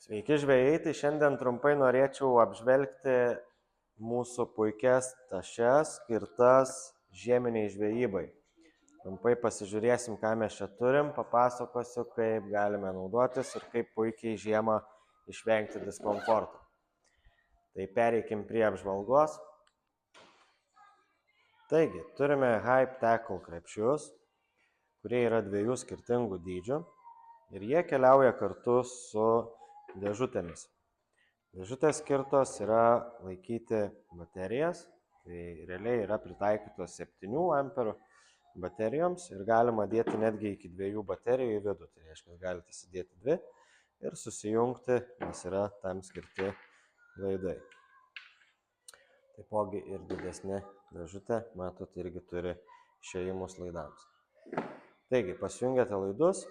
Sveiki žvejai, tai šiandien trumpai norėčiau apžvelgti mūsų puikias tašes skirtas žieminiai žvejybai. Trumpai pasižiūrėsim, ką mes čia turim, papasakosiu, kaip galime naudotis ir kaip puikiai žiemą išvengti diskomforto. Tai pereikim prie apžvalgos. Taigi, turime Hype Tackle krepšius, kurie yra dviejų skirtingų dydžių ir jie keliauja kartu su dėžutėmis. Dėžutės skirtos yra laikyti baterijas, tai realiai yra pritaikytos 7 amperų baterijoms ir galima dėti netgi iki 2 baterijų į vidų. Tai reiškia, galite įsidėti 2 ir susijungti, nes yra tam skirti laidai. Taipogi ir didesnė dėžutė, matot, irgi turi išėjimus laidams. Taigi, pasijungiate laidus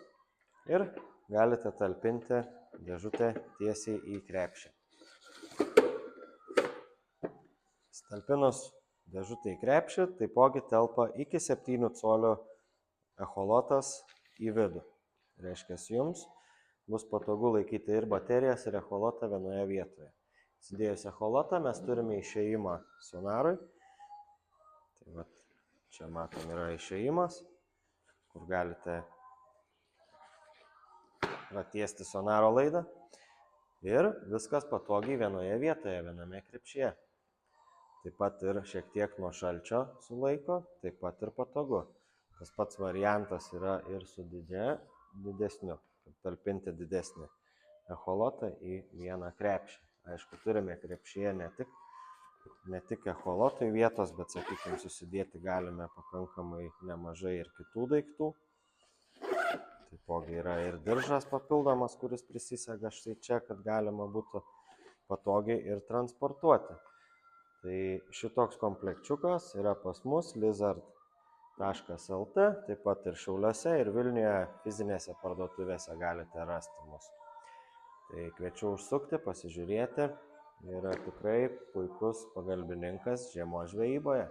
ir galite talpinti dėžutę tiesiai į krepšį. Talpinus dėžutę į krepšį, taipogi telpa iki 7 colių echolotas į vidų. Reiškia, jums bus patogu laikyti ir baterijas, ir echolotą vienoje vietoje. Įsidėjus echolotą mes turime išėjimą sonarui. Tai vat, čia matom yra išėjimas, kur galite tiesti sonaro laidą. Ir viskas patogiai vienoje vietoje, viename krepšyje. Taip pat ir šiek tiek nuo šalčio sulaiko, taip pat ir patogu. Tas pats variantas yra ir su didesniu, talpinti didesnį echolotą į vieną krepšį. Aišku, turime krepšyje ne tik echolotui vietos, bet, sakykime, susidėti galime pakankamai nemažai ir kitų daiktų. Taipogi yra ir diržas papildomas, kuris prisisega štai čia, kad galima būtų patogiai ir transportuoti. Tai šitoks komplekčiukas yra pas mus lizard.lt, taip pat ir Šiauliuose, ir Vilniuje fizinėse parduotuvėse galite rasti mus. Tai kviečiu užsukti, pasižiūrėti, yra tikrai puikus pagalbininkas žiemos žvejyboje.